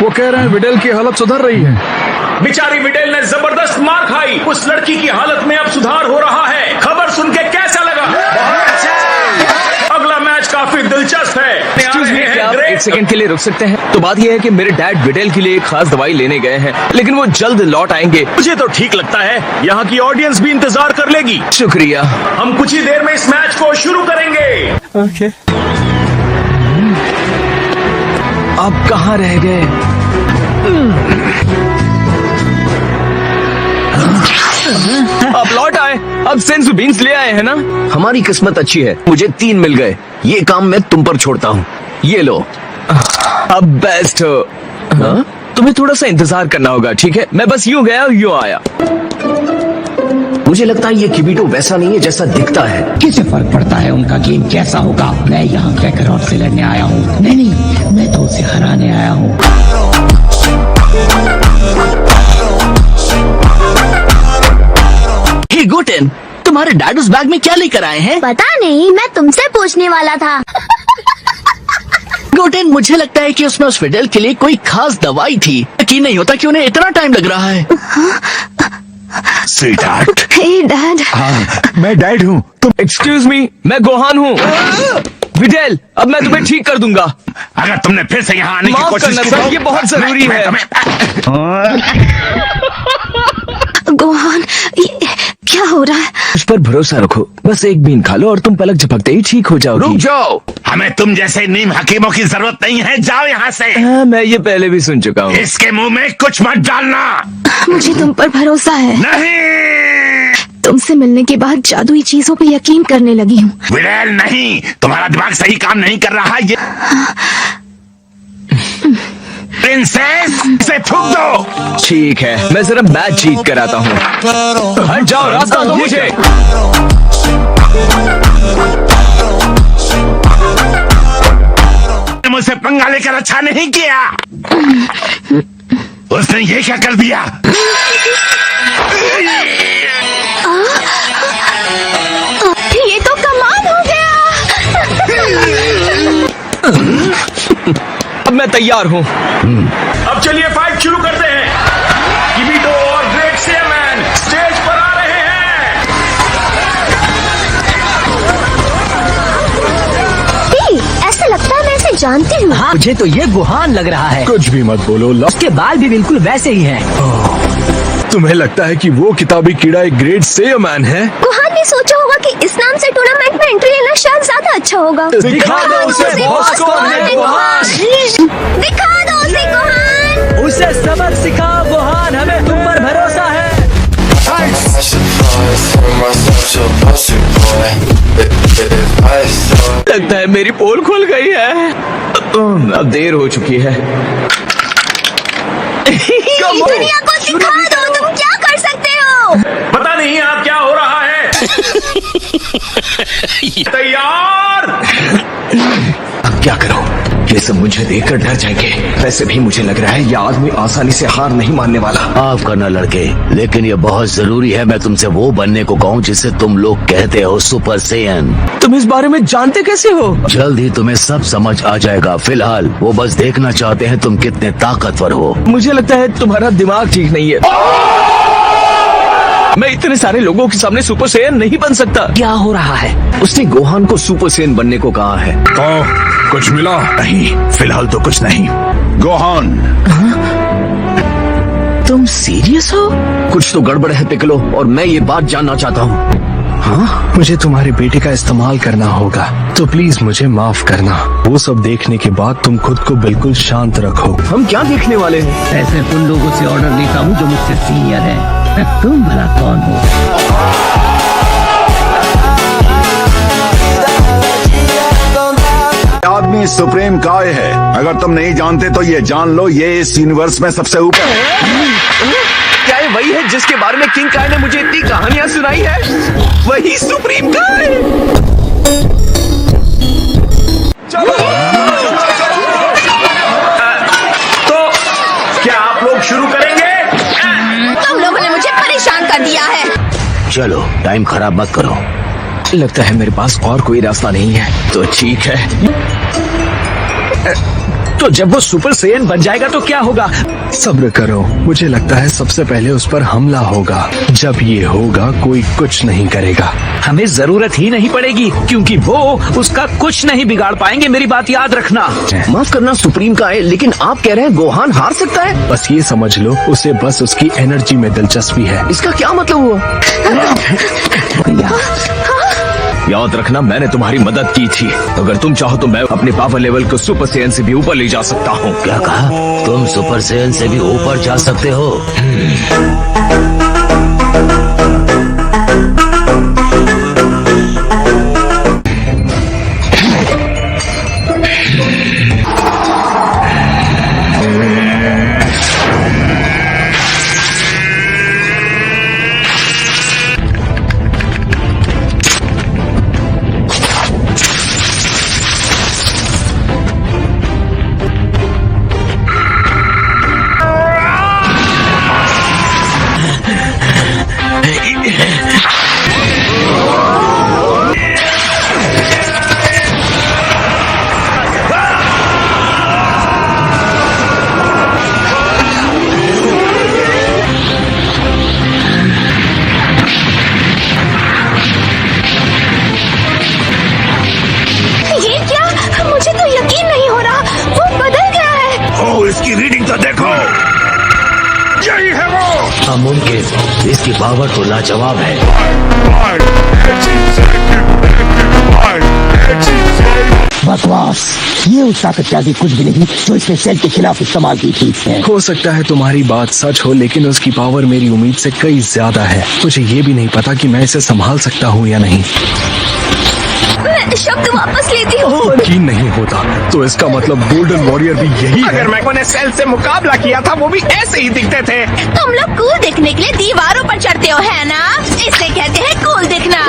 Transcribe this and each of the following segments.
वो कह रहे हैं विडेल की हालत सुधर रही है। बेचारी विडेल ने जबरदस्त मार खाई। उस लड़की की हालत में अब सुधार हो रहा है। खबर सुन के कैसा लगा? बहुत अच्छा। अगला मैच काफी दिलचस्प है। एक्सक्यूज मी, क्या आप एक सेकंड के लिए रुक सकते हैं? तो बात यह है कि मेरे डैड विडेल के लिए एक खास दवाई लेने गए हैं, लेकिन वो जल्द लौट आएंगे। मुझे तो ठीक लगता है, यहाँ की ऑडियंस भी इंतजार कर लेगी। शुक्रिया। हम कुछ ही देर में इस मैच को शुरू करेंगे। ओके। आप कहाँ रह गए? आप लौट आए। अब सेंसु बीन्स ले आए हैं ना? हमारी किस्मत अच्छी है, मुझे 3 मिल गए। ये काम मैं तुम पर छोड़ता हूँ। ये लो। अब बेस्ट हो। हाँ? तुम्हें थोड़ा सा इंतजार करना होगा, ठीक है? मैं बस यूं गया यूं आया। मुझे लगता है ये किबिटो वैसा नहीं है जैसा दिखता है। किसे फर्क पड़ता है उनका गेम कैसा होगा? मैं यहाँ कैकरॉट से लड़ने आया हूँ। नहीं, मैं तो उसे हराने आया हूँ। हे गोटेन, तुम्हारे डैड उस बैग में क्या लेकर आए हैं? पता नहीं, मैं तुमसे पूछने वाला था। गोटेन, मुझे लगता है कि उसमें उस विडेल के लिए कोई खास दवाई थी। यकीन नहीं होता कि उन्हें इतना टाइम लग रहा है। स्वीटहार्ट। हे डैड। हाँ, मैं डैड हूँ। तुम एक्सक्यूज मी, मैं गोहान हूँ। विडेल, अब मैं तुम्हें ठीक कर दूंगा। अगर तुमने फिर से यहाँ आने की माफ कोशिश करना की सर, तो ये बहुत जरूरी है। गोहान, ये क्या हो रहा है? उस पर भरोसा रखो। बस एक बीन खा लो और तुम पलक झपकते ही ठीक हो जाओगी। रुक जाओ, हमें तुम जैसे नीम हकीमों की जरूरत नहीं है। जाओ यहाँ से। हाँ, मैं ये पहले भी सुन चुका हूँ। इसके मुंह में कुछ मत डालना। मुझे तुम पर भरोसा है। नहीं, तुमसे मिलने के बाद जादुई चीजों पे यकीन करने लगी हूँ। विडेल नहीं, तुम्हारा दिमाग सही काम नहीं कर रहा। ये प्रिंसेस से थूक दो। ठीक है, मैं जरा मैच जीत कर आता हूँ। हट जाओ, रास्ता दो मुझे। मुझसे पंगा लेकर अच्छा नहीं किया। उसने ये क्या कर दिया? ये तो कमाल हो गया। अब मैं तैयार हूँ। अब चलिए फाइट शुरू करते हैं। किबिटो और ग्रेट सेयरमैन स्टेज पर आ रहे हैं। ऐसा लगता है मैं इसे जानती हूँ। हाँ, मुझे तो ये गुहान लग रहा है। कुछ भी मत बोलो। उसके बाल भी बिल्कुल वैसे ही हैं। तुम्हें लगता है कि वो किताबी कीड़ा एक ग्रेट सेयरमैन है? गुहान ने सोचा होगा कि इस नाम से टूर्नामेंट में एंट्री लेना शायद ज्यादा अच्छा होगा। दिखा दो उसे बॉस कौन है गुहान। दिखा दो उसे गुहान। उसे सबक सिखाओ गुहान, हमें तुम पर भरोसा है। लगता है मेरी पोल खुल गई है। अब देर हो चुकी है। दुनिया को दिखा दो तुम क्या कर सकते हो। पता नहीं आप क्या हो रहा है। तैयार? अब क्या करो? ये सब मुझे देखकर डर जाएंगे। वैसे भी मुझे लग रहा है ये आदमी आसानी से हार नहीं मानने वाला। माफ करना लड़के, लेकिन ये बहुत जरूरी है मैं तुमसे वो बनने को कहूँ जिसे तुम लोग कहते हो सुपर सेयन। तुम इस बारे में जानते कैसे हो? जल्द ही तुम्हें सब समझ आ जाएगा। फिलहाल वो बस देखना चाहते हैं तुम कितने ताकतवर हो। मुझे लगता है तुम्हारा दिमाग ठीक नहीं है। मैं इतने सारे लोगों के सामने सुपर सेयन नहीं बन सकता। क्या हो रहा है? उसने गोहान को सुपर सेयन बनने को कहा है। तो कुछ मिला? नहीं, फिलहाल तो कुछ नहीं। गोहान, तुम सीरियस हो? कुछ तो गड़बड़ है पिकलो, और मैं ये बात जानना चाहता हूँ। हाँ, मुझे तुम्हारी बेटी का इस्तेमाल करना होगा, तो प्लीज मुझे माफ करना। वो सब देखने के बाद तुम खुद को बिल्कुल शांत रखो। हम क्या देखने वाले हैं? ऐसे उन लोगों से ऑर्डर लेता हूँ जो मुझसे सीनियर है। तुम भला कौन हो? आदमी सुप्रीम काय है। अगर तुम नहीं जानते तो ये जान लो, ये इस यूनिवर्स में सबसे ऊपर है। क्या ये वही है जिसके बारे में किंग काय ने मुझे इतनी कहानियां सुनाई है? वही सुप्रीम काय? चलो। तो क्या आप लोग शुरू करेंगे? तुम लोगों ने मुझे परेशान कर दिया है। चलो, टाइम खराब मत करो। लगता है मेरे पास और कोई रास्ता नहीं है। तो ठीक है, तो जब वो सुपर सेयन बन जाएगा तो क्या होगा? सब्र करो, मुझे लगता है सबसे पहले उस पर हमला होगा। जब ये होगा कोई कुछ नहीं करेगा। हमें जरूरत ही नहीं पड़ेगी क्योंकि वो उसका कुछ नहीं बिगाड़ पाएंगे, मेरी बात याद रखना। माफ करना सुप्रीम का है, लेकिन आप कह रहे हैं गोहान हार सकता है? बस ये समझ लो, उसे बस उसकी एनर्जी में दिलचस्पी है। इसका क्या मतलब हुआ? याद रखना मैंने तुम्हारी मदद की थी। अगर तुम चाहो तो मैं अपने पावर लेवल को सुपर सेयन से भी ऊपर ले जा सकता हूँ। क्या कहा? तुम सुपर सेयन से भी ऊपर जा सकते हो? ये क्या? मुझे तो यकीन नहीं हो रहा, वो बदल गया है। ओ, इसकी रीडिंग तो देखो। यही है वो। मुमकिन इसकी पावर तो लाजवाब है। बकवास, ये उस ताकत की कुछ भी नहीं जो इसने सेल के खिलाफ इस्तेमाल की थी। हो सकता है तुम्हारी बात सच हो, लेकिन उसकी पावर मेरी उम्मीद से कई ज्यादा है। मुझे ये भी नहीं पता कि मैं इसे संभाल सकता हूँ या नहीं। मैं शब्द वापस लेती हूँ। यकीन नहीं होता तो इसका मतलब गोल्डन वॉरियर भी यही है। अगर मैको ने सेल से मुकाबला किया था वो भी ऐसे ही दिखते थे। तुम लोग कूल दिखने के लिए दीवारों पर चढ़ते हो, है ना? इसे कहते हैं कूल दिखना।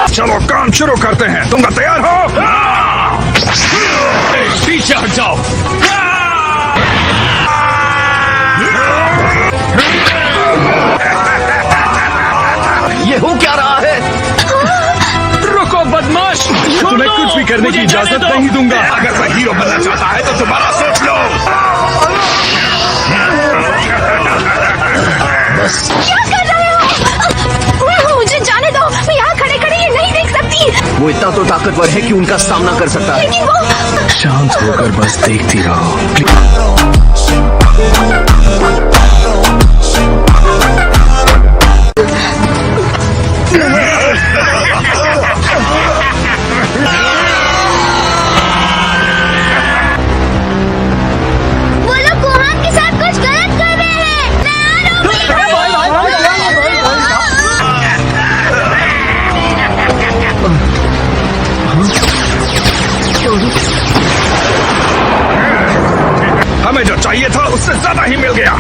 चलो काम शुरू करते हैं। तुम तैयार हो? पीछे हट जाओ। ये हो क्या रहा है? रुको बदमाश, तुम्हें कुछ भी करने की इजाजत नहीं दूंगा। अगर वह हीरो बनना चाहता है तो दोबारा सोच लो। क्या कर रहे हो? मुझे जाने दो, मैं यहाँ खड़े खड़े ये नहीं देख सकती। वो इतना तो ताकतवर है कि उनका सामना कर सकता है। लेकिन वो शांत होकर बस देखती रहो। वो लोग गोहान के साथ कुछ गलत कर रहे हैं। मैं आ हमें जो चाहिए था उससे ज्यादा ही मिल गया।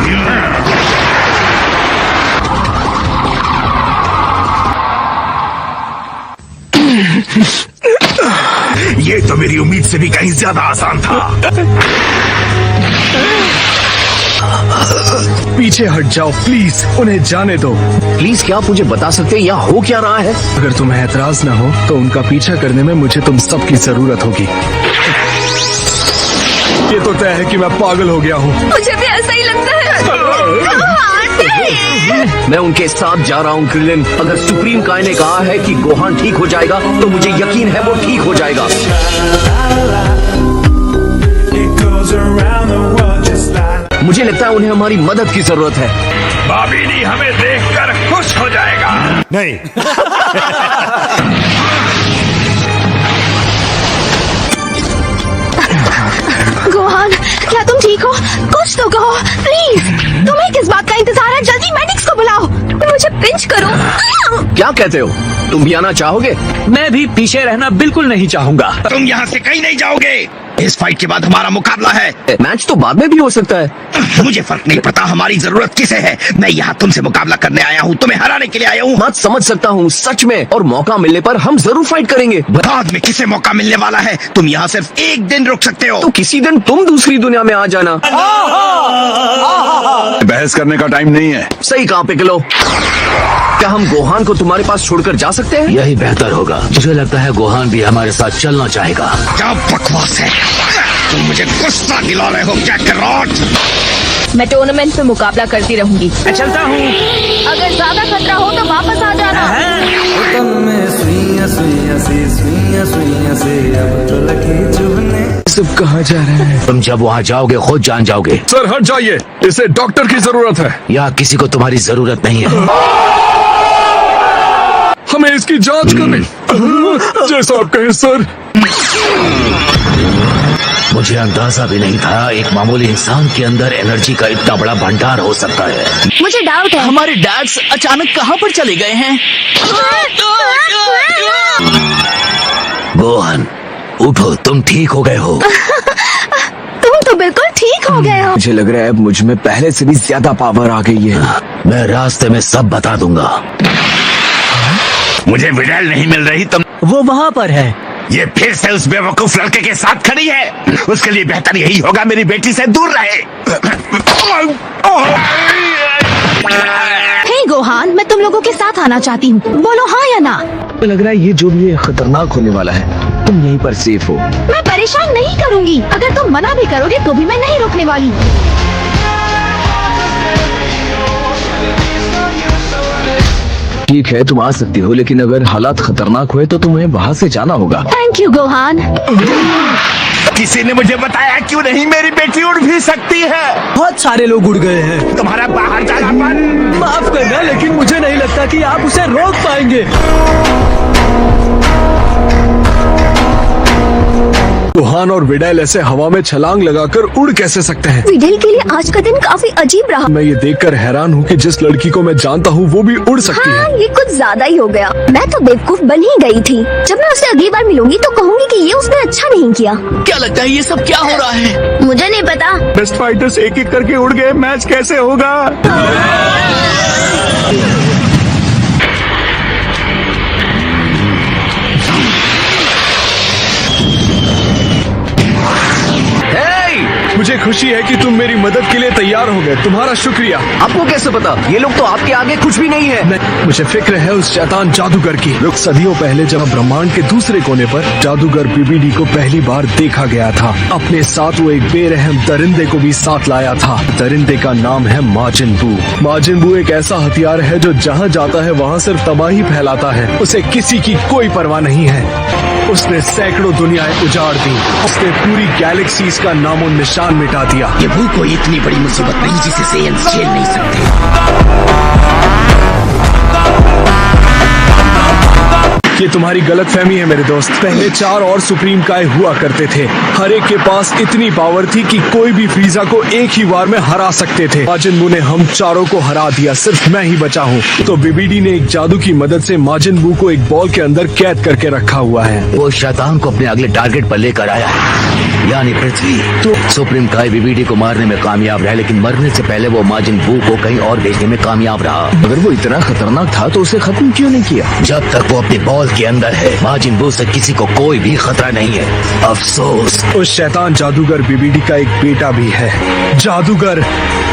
ये तो मेरी उम्मीद से भी कहीं ज्यादा आसान था। पीछे हट जाओ प्लीज, उन्हें जाने दो। प्लीज क्या आप मुझे बता सकते हैं यहाँ हो क्या रहा है? अगर तुम्हें एतराज न हो तो उनका पीछा करने में मुझे तुम सबकी जरूरत होगी। ये तो तय है कि मैं पागल हो गया हूँ। मुझे भी ऐसा ही लगता है। मैं उनके साथ जा रहा हूँ क्रिलिन। अगर सुप्रीम काय ने कहा है कि गोहान ठीक हो जाएगा तो मुझे यकीन है वो ठीक हो जाएगा। मुझे लगता है उन्हें हमारी मदद की जरूरत है। बाबीनी हमें देखकर खुश हो जाएगा। नहीं। गोहान, क्या तुम ठीक हो? कुछ तो कहो प्लीज। तुम्हें किस बात का इंतजार है? जल्दी मेडिक्स को बुलाओ। मुझे पिंच करो। क्या कहते हो? तुम भी आना चाहोगे? मैं भी पीछे रहना बिल्कुल नहीं चाहूंगा। तुम यहाँ से कहीं नहीं जाओगे। इस फाइट के बाद हमारा मुकाबला है। मैच तो बाद में भी हो सकता है। मुझे फर्क नहीं पड़ता हमारी जरूरत किसे है। मैं यहाँ तुमसे मुकाबला करने आया हूँ, तुम्हें हराने के लिए आया हूँ। बात समझ सकता हूँ सच में, और मौका मिलने पर हम जरूर फाइट करेंगे। बाद में किसे मौका मिलने वाला है। तुम यहाँ सिर्फ एक दिन रुक सकते हो। तो किसी दिन तुम दूसरी दुनिया में आ जाना। बहस करने का टाइम नहीं है। सही कहा पिकलो। क्या हम गोहान को तुम्हारे पास छोड़कर जा सकते हैं? यही बेहतर होगा। मुझे लगता है गोहान भी हमारे साथ चलना चाहेगा। क्या बकवास है। तुम मुझे गुस्सा दिला रहे हो कैकरॉट। मैं टूर्नामेंट में मुकाबला करती रहूंगी। मैं चलता हूँ। अगर ज्यादा खतरा हो तो वापस आ जाना। सब कहाँ जा रहे हैं? तुम जब वहाँ जाओगे खुद जान जाओगे। सर हट जाइए, इसे डॉक्टर की जरूरत है। यहाँ किसी को तुम्हारी जरूरत नहीं है। हमें इसकी जांच करनी। जैसा आप कहें सर। मुझे अंदाजा भी नहीं था एक मामूली इंसान के अंदर एनर्जी का इतना बड़ा भंडार हो सकता है। मुझे डाउट है। हमारे डैड्स अचानक कहाँ पर चले गए हैं? गोहान उठो, तुम ठीक हो गए हो। तुम तो बिल्कुल ठीक हो गए हो। मुझे लग रहा है अब मुझ में पहले से भी ज्यादा पावर आ गई है। मैं रास्ते में सब बता दूंगा। मुझे विडाल नहीं मिल रही। तुम वो वहाँ पर है। ये फिर से उस बेवकूफ लड़के के साथ खड़ी है। उसके लिए बेहतर यही होगा मेरी बेटी से दूर रहे। हे गोहान, मैं तुम लोगों के साथ आना चाहती हूँ। बोलो हाँ या ना। मुझे लग रहा है ये जो भी है खतरनाक होने वाला है। तुम यहीं पर सेफ हो। मैं परेशान नहीं करूँगी। अगर तुम मना भी करोगे तो भी मैं नहीं रोकने वाली। ठीक है तुम आ सकती हो, लेकिन अगर हालात खतरनाक हुए तो तुम्हें वहाँ से जाना होगा। Thank you Gohan. किसी ने मुझे बताया क्यों नहीं मेरी बेटी उड़ भी सकती है। बहुत सारे लोग उड़ गए हैं। तुम्हारा बाहर जाना बंद। माफ करना, लेकिन मुझे नहीं लगता कि आप उसे रोक पाएंगे। गोहान और विडाल ऐसे हवा में छलांग लगाकर उड़ कैसे सकते हैं? विडल के लिए आज का दिन काफी अजीब रहा। मैं ये देखकर हैरान हूँ कि जिस लड़की को मैं जानता हूँ वो भी उड़ सकती हाँ, है। ये कुछ ज्यादा ही हो गया। मैं तो बेवकूफ बन ही गई थी। जब मैं उसे अगली बार मिलूंगी तो कहूंगी कि ये उसने अच्छा नहीं किया। क्या लगता है ये सब क्या हो रहा है? मुझे नहीं पता। बेस्ट फाइटर्स एक एक करके उड़ गए, मैच कैसे होगा? मुझे खुशी है कि तुम मेरी मदद के लिए तैयार हो गए। तुम्हारा शुक्रिया। आपको कैसे पता? ये लोग तो आपके आगे कुछ भी नहीं है। मुझे फिक्र है उस शैतान जादूगर की। लोग सदियों पहले जब ब्रह्मांड के दूसरे कोने पर जादूगर बीबीडी को पहली बार देखा गया था, अपने साथ वो एक बेरहम दरिंदे को भी साथ लाया था। दरिंदे का नाम है माजिन बू। माजिन बू एक ऐसा हथियार है जो जहाँ जाता है वहाँ सिर्फ तबाही फैलाता है। उसे किसी की कोई परवाह नहीं है। उसने सैकड़ों दुनियाएं उजाड़ दी। उसने पूरी गैलेक्सीज का नामो निशान मिटा दिया। ये भूख कोई इतनी बड़ी मुसीबत नहीं जिसे सेयंस झेल नहीं सकते। ये तुम्हारी गलतफहमी है मेरे दोस्त। पहले 4 और सुप्रीम काय हुआ करते थे। हर एक के पास इतनी पावर थी कि कोई भी फ्रीजा को एक ही बार में हरा सकते थे। माजिन बू ने हम चारों को हरा दिया, सिर्फ मैं ही बचा हूँ। तो बीबीडी ने एक जादू की मदद से माजिन बू को एक बॉल के अंदर कैद करके रखा हुआ है। वो शैतान को अपने अगले टारगेट पर लेकर आया है, यानी पृथ्वी। तो सुप्रीम काय बीबीडी को मारने में कामयाब रहा, लेकिन मरने से पहले वो माजिन बू को कहीं और भेजने में कामयाब रहा। अगर वो इतना खतरनाक था तो उसे खत्म क्यों नहीं किया? जब तक वो अपनी बॉल के अंदर है, माजिन बू से किसी को कोई भी खतरा नहीं है। अफसोस। उस शैतान जादूगर बीबीडी का एक बेटा भी है, जादूगर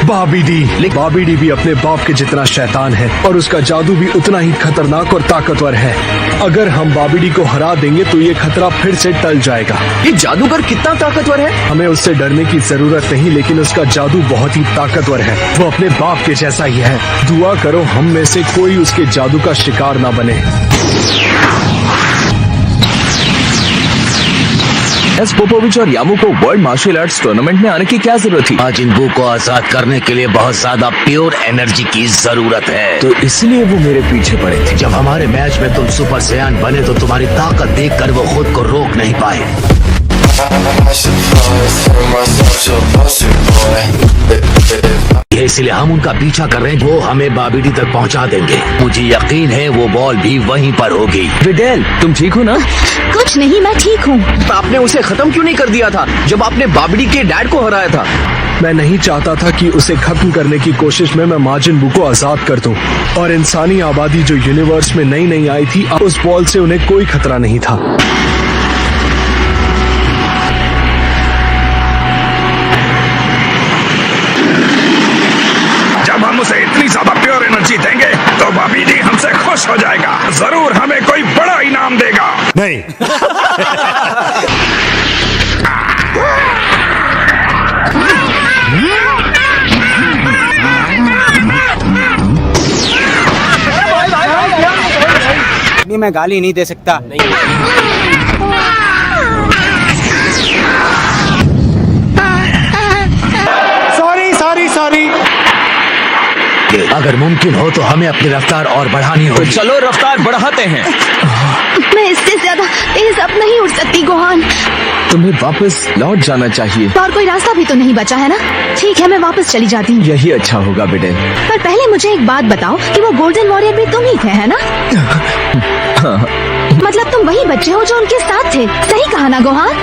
बाबीडी। बाबीडी भी अपने बाप के जितना शैतान है और उसका जादू भी उतना ही खतरनाक और ताकतवर है। अगर हम बाबीडी को हरा देंगे तो ये खतरा फिर से टल जाएगा। ये जादूगर कितना ताकतवर है? हमें उससे डरने की जरूरत नहीं, लेकिन उसका जादू बहुत ही ताकतवर है। वो अपने बाप के जैसा ही है। दुआ करो हम में से कोई उसके जादू का शिकार ना बने। एस पोपोविच और यामू को वर्ल्ड मार्शल आर्ट्स टूर्नामेंट में आने की क्या जरूरत थी? माजिन बू को आजाद करने के लिए बहुत ज्यादा प्योर एनर्जी की जरूरत है। तो इसलिए वो मेरे पीछे पड़े थे। जब हमारे मैच में तुम सुपर सैयन बने तो तुम्हारी ताकत देखकर वो खुद को रोक नहीं पाए। ये इसलिए हम उनका पीछा कर रहे हैं। वो हमें बाबीडी तक पहुंचा देंगे। मुझे यकीन है वो बॉल भी वहीं पर होगी। विडेल, तुम ठीक हो ना? कुछ नहीं, मैं ठीक हूँ। आपने उसे खत्म क्यों नहीं कर दिया था जब आपने बाबीडी के डैड को हराया था? मैं नहीं चाहता था कि उसे खत्म करने की कोशिश में मैं माजिन बू को आजाद कर दूं। और इंसानी आबादी जो यूनिवर्स में नई नई आई थी, उस बॉल से उन्हें कोई खतरा नहीं था। जब हम उसे इतनी ज्यादा प्योर एनर्जी देंगे तो बाबीडी हमसे खुश हो जाएगा। जरूर हमें कोई बड़ा इनाम देगा। नहीं। नहीं, मैं गाली नहीं दे सकता। सॉरी। अगर मुमकिन हो तो हमें अपनी रफ्तार और बढ़ानी तो होगी। चलो रफ्तार बढ़ाते हैं। मैं इससे ज्यादा तेज अब नहीं उड़ सकती गोहान। तुम्हें वापस लौट जाना चाहिए। और कोई रास्ता भी तो नहीं बचा है ना? ठीक है, मैं वापस चली जाती हूँ। यही अच्छा होगा विडेल। पर पहले मुझे एक बात बताओ कि वो गोल्डन वॉरियर भी तुम ही थे, है ना? मतलब तुम वही बच्चे हो जो उनके साथ थे, सही कहा ना गोहान?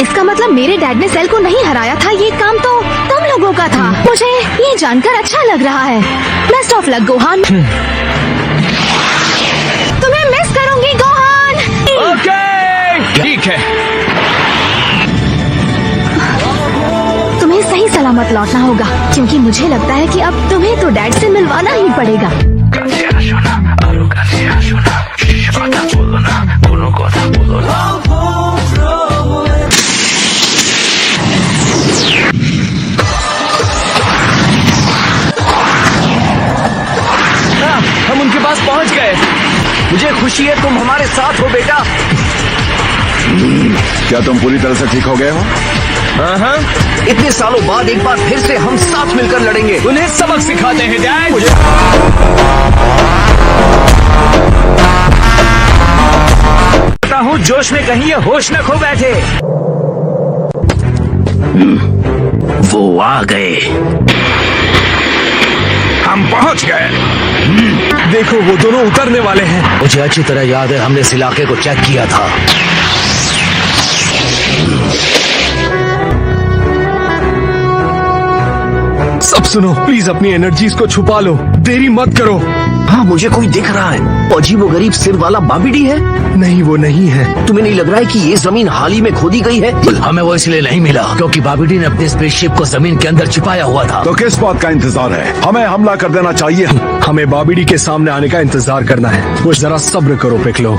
इसका मतलब मेरे डैड ने सेल को नहीं हराया था, ये काम तो तुम लोगों का था। मुझे ये जानकर अच्छा लग रहा है। Best of luck Gohan. तुम्हें मिस करूंगी गोहान। ओके, ठीक है। तुम्हें सही सलामत लौटना होगा, क्योंकि मुझे लगता है कि अब तुम्हें तो डैड से मिलवाना ही पड़ेगा। हम उनके पास पहुंच गए। मुझे खुशी है तुम हमारे साथ हो बेटा। क्या तुम पूरी तरह से ठीक हो गए हो? हाँ, इतने सालों बाद एक बार फिर से हम साथ मिलकर लड़ेंगे। उन्हें सबक सिखाते हैं डैड। मुझे पता हूँ जोश में कहीं ये होश न खो बैठे। वो आ गए। हम पहुंच गए। देखो, वो दोनों उतरने वाले हैं। मुझे अच्छी तरह याद है, हमने इस इलाके को चेक किया था। सब सुनो, प्लीज अपनी एनर्जीज को छुपा लो, देरी मत करो। हाँ, मुझे कोई दिख रहा है। अजीबोगरीब सिर वाला बाबीडी है। नहीं, वो नहीं है। तुम्हें नहीं लग रहा है कि ये जमीन हाल ही में खोदी गई है? हमें वो इसलिए नहीं मिला क्योंकि बाबीडी ने अपने स्पेसशिप को जमीन के अंदर छिपाया हुआ था। तो किस बात का इंतजार है? हमें हमला कर देना चाहिए। हमें बाबीडी के सामने आने का इंतजार करना है। कुछ जरा सब्र करो पिकलो।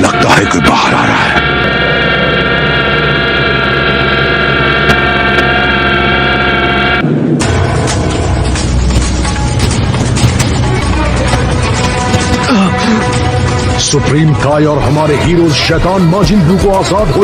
लगता है कोई बाहर आ रहा है। सुप्रीम काय और हमारे हीरो शैतान माजिन बू को आजाद होने